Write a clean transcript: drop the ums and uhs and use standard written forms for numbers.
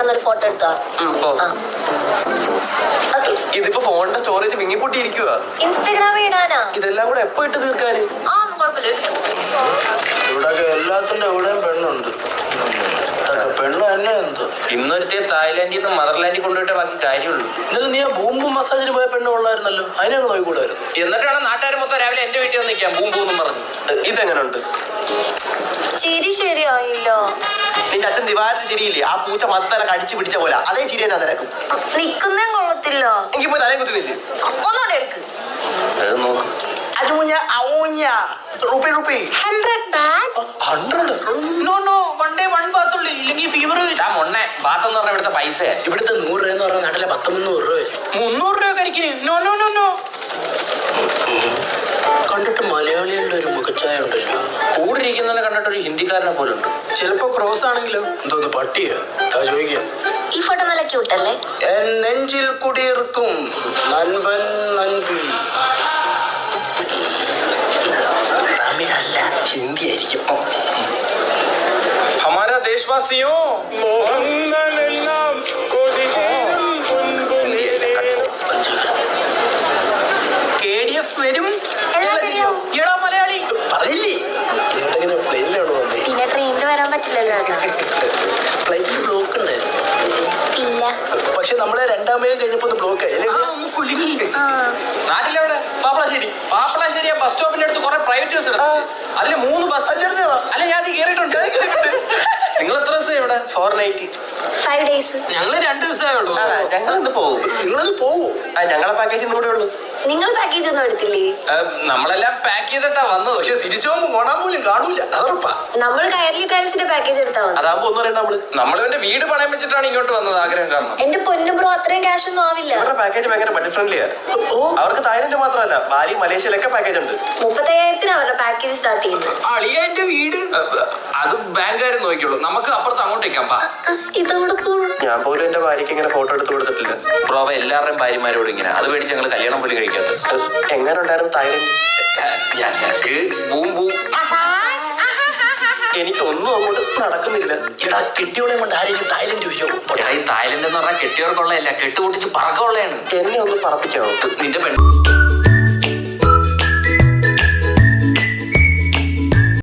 ഇവിടെ നിന്ന് ഒരു ഫോട്ടോ എടുത്തോ. ഇതിപ്പോ ഫോണിന്റെ സ്റ്റോറേജ് വിങ്ങിപ്പൊട്ടിയിരിക്കുക. ഇൻസ്റ്റാഗ്രാമിൽ ഇടാനാ? ഇതെല്ലാം കൂടെ എപ്പോ ഇട്ട് തീർക്കാന്? ഇവിടെ എല്ലാത്തിന്റെ എവിടെയും പെണ്ണുണ്ട്. പെണ്ണ് തന്നെ എന്തോ ഇന്നൊരുത്തെ തായ്ലാൻഡിൽ നിന്ന് മദർലാൻഡിൽ കൊണ്ടുപോയിട്ട് ബാക്കി കാര്യമുള്ളൂ. എന്നിട്ട് നീ ആ ബൂമ്പ് മസാജിന് പോയ പെണ്ണ് ഉള്ളായിരുന്നല്ലോ, അതിനെ അങ്ങ് നോക്കിക്കൂടായിരുന്നു. എന്നിട്ടാണ് നാട്ടുകാർ മൊത്തം രാവിലെ എന്റെ വീട്ടിൽ വന്ന് നിൽക്കാം ബൂമ്പൂന്നും പറഞ്ഞു. ഇതെങ്ങനുണ്ട്? ചിരി ശരിയായില്ലോ. നിന്റെ അച്ഛൻ ദിവാരിന് ചിരിയില്ലേ? ആ പൂച്ച മതത്തല കടിച്ചു പിടിച്ച പോലെ അതേ ചിരി തന്നെ നിനക്കും. നിക്കുന്നേ കൊള്ളത്തില്ല. എനിക്ക് പോയി തലയും കുത്തുന്നില്ലേ? ഒന്നുകൂടെ എടുക്ക്. അത് നോക്കും. ഇവിടുത്തെ പൈസ ഇവിടുത്തെ 100 രൂപ എന്ന് പറഞ്ഞ നാട്ടിലെ 100-300 രൂപ വരും. 300 രൂപ കരിക്കിന്. No no no no. കണ്ടിട്ട് മലയാളികളുടെ ഒരു മുഖച്ഛായ ഉണ്ടല്ലോ. കൂടെ ഇരിക്കുന്നതിനെ കണ്ടിട്ട് ഒരു ഹിന്ദിക്കാരനെ പോലെ ഉണ്ട്. ചിലപ്പോ ക്രോസ് ആണെങ്കിലോ. എന്തോന്ന് പട്ടിയോ? ചോദിക്കാം. ഈ ഫോട്ടോ നല്ല ക്യൂട്ടല്ലേ? നെഞ്ചിൽ കുടിയിരിക്കും നൻപൻ നൻപി. തമിഴല്ല, ഹിന്ദി ആയിരിക്കും. हमारा देशवासियों KDF വരും. എല്ലാം ശരിയാവും. എടാ മലയാളി പറയില്ലേ? ഇങ്ങോട്ടെങ്ങനെ പ്ലെയിനിലാണ് വന്നേ? പിന്നെ ട്രെയിനിൽ വരാൻ പറ്റില്ലല്ലോ. ഫ്ലൈറ്റിൽ ബ്ലോക്ക് ഉണ്ടായിരുന്നു. ഇല്ല. പക്ഷെ നമ്മളെ രണ്ടാമയും കഴിഞ്ഞപ്പോ ബ്ലോക്ക് ആയി. ഒന്ന് കുലുങ്ങി. നാട്ടിലെവിടെ? പാപ്പളശ്ശേരി. പാപ്പളശ്ശേരി ബസ് സ്റ്റോപ്പിന്റെ അടുത്ത് കുറെ പ്രൈവറ്റ് ബസ് എടുത്തു. അതില് 3 ബസ്. അല്ല ഞാൻ കേറിയിട്ടുണ്ട്. നിങ്ങൾ എത്ര ദിവസം ഇവിടെ? 490. 5 days. ഞങ്ങള് 2 ദിവസമേ ഉള്ളൂ. ഞങ്ങളൊന്ന് പോവും. നിങ്ങളത് പോവോ? ഞങ്ങളെ പാക്കേജ് ഇന്നുകൂടെ ഉള്ളൂ. നിങ്ങൾ പാക്കേജ് ഒന്നും എടുത്തില്ലേ? നമ്മളെല്ലാം പാക്ക് ചെയ്തിട്ടാ വന്നത്. പക്ഷെ തിരിച്ചു പോകുമ്പോ ഓണാൻ പോലും കാണൂല. അതുറപ്പാ. നമ്മൾ കയറി ട്രാവൽസിന്റെ പാക്കേജ് എടുത്താ വന്നത്. അതാകുമ്പോ ഒന്നും അറിയണ്ട. നമ്മളിവന്റെ വീട് പണയം വെച്ചിട്ടാണ് ഇങ്ങോട്ട് വന്നത്. ആഗ്രഹം കാരണം. എന്റെ പൊന്നു ബ്രോ, അത്രയും ക്യാഷ് ഒന്നും ആവില്ല. അവരുടെ പാക്കേജ് ഭയങ്കര ബഡ്ജറ്റ് ഫ്രണ്ട്ലിയാ. അവർക്ക് തായ്ലൻഡ് മാത്രമല്ല, ബാലി മലേഷ്യയിലൊക്കെ പാക്കേജ് ഉണ്ട്. 35,000 അവരുടെ പാക്കേജ് സ്റ്റാർട്ട് ചെയ്യുന്നത്. അളിയന്റെ വീട് അത് ബാങ്കുകാരും നോക്കിയുള്ളൂ. നമുക്ക് അപ്പുറത്ത് അങ്ങോട്ട് നിൽക്കാം. ഇതോടെ പോണു. ഞാൻ പോലും എന്റെ ഭാര്യയ്ക്ക് ഇങ്ങനെ ഫോട്ടോ എടുത്ത് കൊടുത്തിട്ടില്ല. ബ്രോവ എല്ലാവരുടെയും ഭാര്യമാരോട് ഇങ്ങനെ. അത് പേടിച്ച് ഞങ്ങൾ കല്യാണം പോലും കഴിക്കാത്തത്. എങ്ങനെ ഉണ്ടായിരുന്നു തായ്ലൻഡ്? എനിക്കൊന്നും അങ്ങോട്ട് നടക്കുന്നില്ല. എടാ കെട്ടിയോളെ കൊണ്ട് ആരെങ്കിലും തായ്ലൻഡ് വരുമോ? ഈ തായ്ലൻഡ് എന്ന് പറഞ്ഞാൽ കെട്ടിയവർക്കുള്ളതല്ല, കെട്ടുപൊട്ടിച്ച് പറക്കമുള്ളതാണ്. എന്നെ ഒന്ന് പറപ്പിക്കാവോ? നിന്റെ പെണ്ണ്